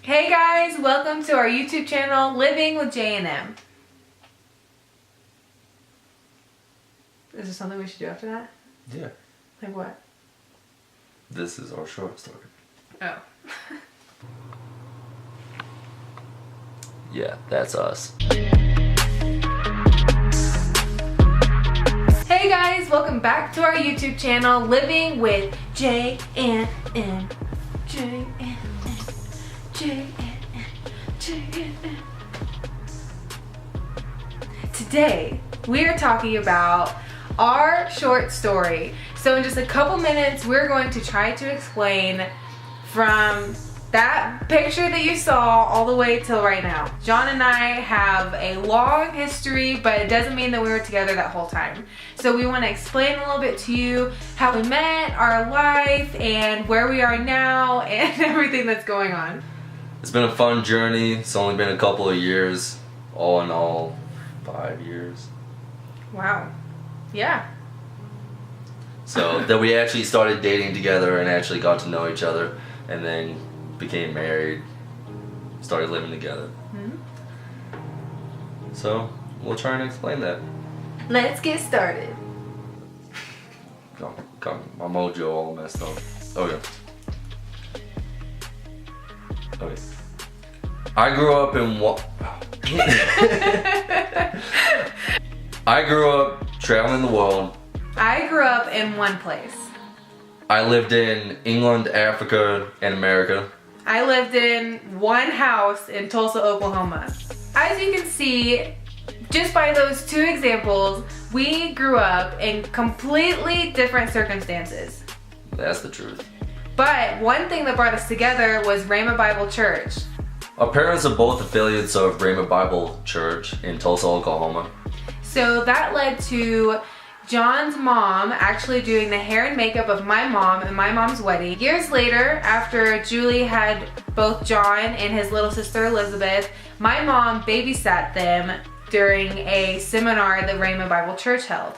Hey guys, welcome to our YouTube channel, Living with J&M. Is there something we should do after that? Yeah. Like what? This is our short story. Oh. Yeah, that's us. Hey guys, welcome back to our YouTube channel, Living with J&M. J&M. J&M. Today, we are talking about our short story. So in just a couple minutes, we're going to try to explain from that picture that you saw all the way till right now. Jon and I have a long history, but it doesn't mean that we were together that whole time. So we want to explain a little bit to you how we met, our life, and where we are now, and everything that's going on. It's been a fun journey. It's only been a couple of years. All in all, 5 years. Wow. Yeah. So that we actually started dating together and actually got to know each other, and then became married, started living together. Mm-hmm. So we'll try and explain that. Let's get started. Got my mojo all messed up. Okay. I grew up in I grew up traveling the world. I grew up in one place. I lived in England, Africa, and America. I lived in one house in Tulsa, Oklahoma. As you can see, just by those two examples, we grew up in completely different circumstances. That's the truth. But one thing that brought us together was Rhema Bible Church. Our parents are both affiliates of Rhema Bible Church in Tulsa, Oklahoma. So that led to Jon's mom actually doing the hair and makeup of my mom and my mom's wedding. Years later, after Julie had both Jon and his little sister Elizabeth, my mom babysat them during a seminar that Rhema Bible Church held.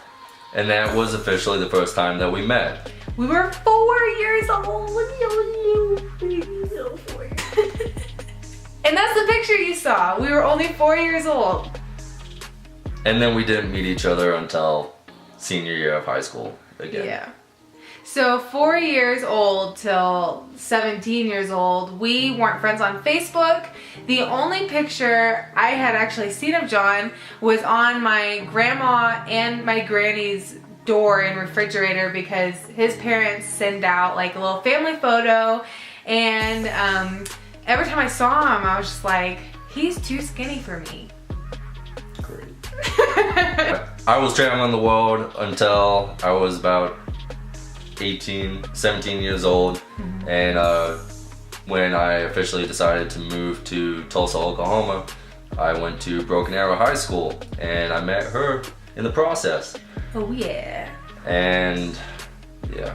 And that was officially the first time that we met. We were 4 years old. And that's the picture you saw. We were only 4 years old. And then we didn't meet each other until senior year of high school again. Yeah. So 4 years old till 17 years old, we weren't friends on Facebook. The only picture I had actually seen of Jon was on my grandma and my granny's door and refrigerator because his parents send out like a little family photo, and every time I saw him I was just like, he's too skinny for me. Great. I was traveling the world until I was about 17 years old. Mm-hmm. And when I officially decided to move to Tulsa, Oklahoma, I went to Broken Arrow High School and I met her in the process. Oh yeah. And yeah.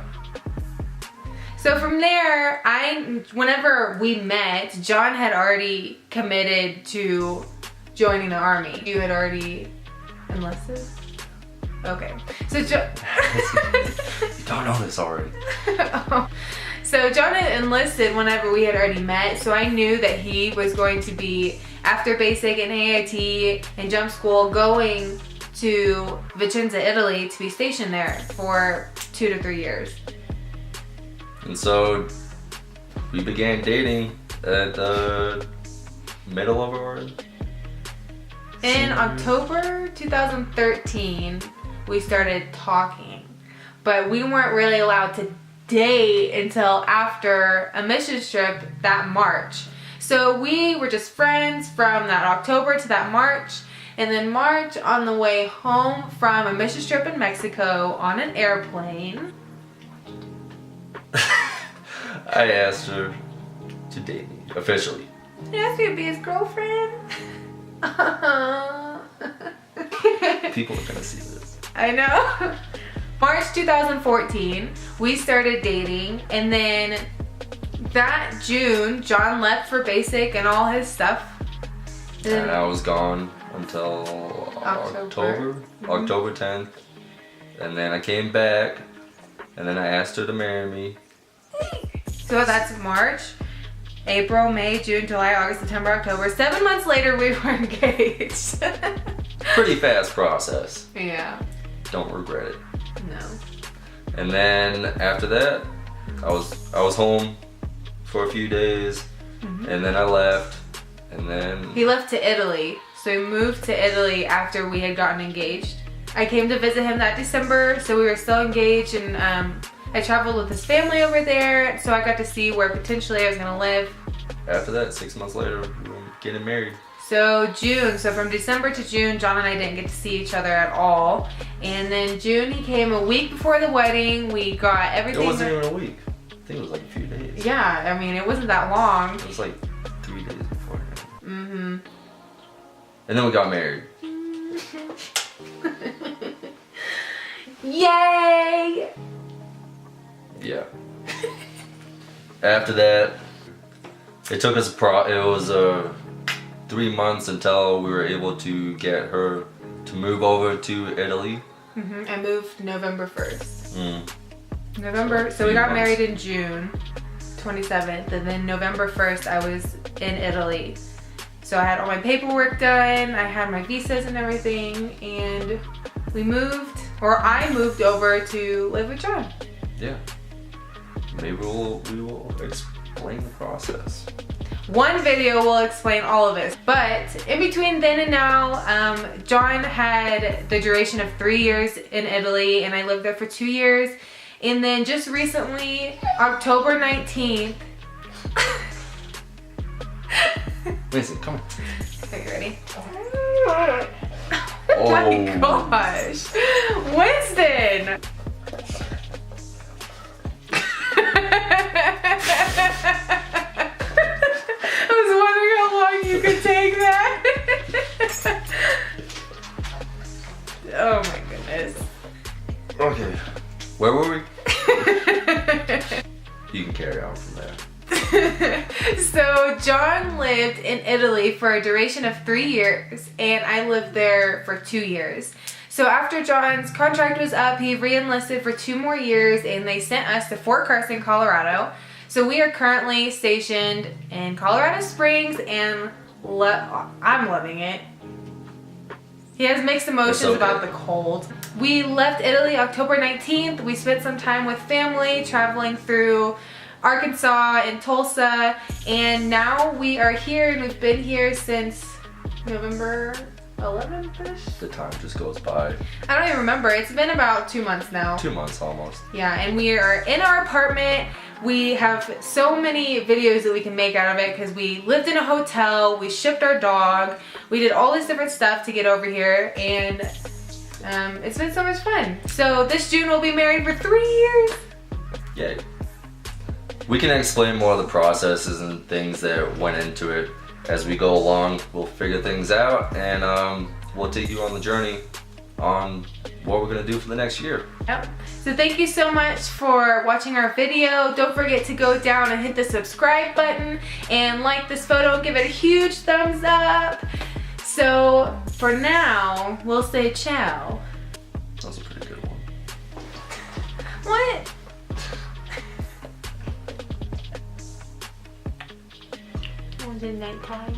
So from there, whenever we met, Jon had already committed to joining the army. You had already enlisted? Okay. So You don't know this already. Oh. So Jon had enlisted whenever we had already met, so I knew that he was going to be, after basic and AIT and jump school, going to Vicenza, Italy to be stationed there for 2 to 3 years. And so we began dating at the middle of our... In October 2013, we started talking, but we weren't really allowed to date until after a mission trip that March. So we were just friends from that October to that March, and then March, on the way home from a mission trip in Mexico on an airplane, I asked her to date me, officially. he asked me to be his girlfriend. People are gonna see this. I know. March 2014, we started dating, and then that June, Jon left for basic and all his stuff. And I was gone until October Mm-hmm. October 10th. And then I came back, and then I asked her to marry me. So that's March. April, May, June, July, August, September, October. 7 months later, we were engaged. Pretty fast process. Yeah. Don't regret it. No. And then after that, I was home for a few days, and then I left, and then He left to Italy. So we moved to Italy after we had gotten engaged. I came to visit him that December, so we were still engaged, and I traveled with his family over there, so I got to see where potentially I was gonna live. after that, 6 months later, we were getting married. So June, so from December to June, John and I didn't get to see each other at all. And then June, he came a week before the wedding. We got everything. It wasn't even a week. I think it was like a few days. Yeah, I mean, it wasn't that long. It was like 3 days before. Mm-hmm. And then we got married. Yay! Yeah. After that, it took us it was 3 months until we were able to get her to move over to Italy. I moved November 1st. So So we got married in June 27th, and then November 1st I was in Italy. So I had all my paperwork done, I had my visas and everything, and we moved, or I moved over to live with John. Yeah. Maybe we will explain the process. One video will explain all of it, but in between then and now, John had the duration of 3 years in Italy, and I lived there for 2 years. And then just recently, October 19th. Listen, come on. Okay, ready? Oh my gosh. Winston! I was wondering how long you could take that. Oh my goodness. Okay. Where were we? You can carry on from there. So John lived in Italy for a duration of 3 years, and I lived there for 2 years. So after John's contract was up, he re-enlisted for 2 more years, and they sent us to Fort Carson, Colorado. So we are currently stationed in Colorado Springs, and I'm loving it. He has mixed emotions about the cold. We left Italy October 19th. We spent some time with family traveling through Arkansas and Tulsa, and now we are here, and we've been here since November 11th-ish? The time just goes by. I don't even remember. It's been about 2 months now. 2 months almost. Yeah, and we are in our apartment. We have so many videos that we can make out of it because we lived in a hotel, we shipped our dog, we did all this different stuff to get over here, and it's been so much fun. So this June we'll be married for 3 years. Yay. We can explain more of the processes and things that went into it as we go along. We'll figure things out, and we'll take you on the journey on what we're gonna do for the next year. Yep. So thank you so much for watching our video. Don't forget to go down and hit the subscribe button and like this photo and give it a huge thumbs up. So for now, we'll say ciao. That was a pretty good one. What? Was it nighttime?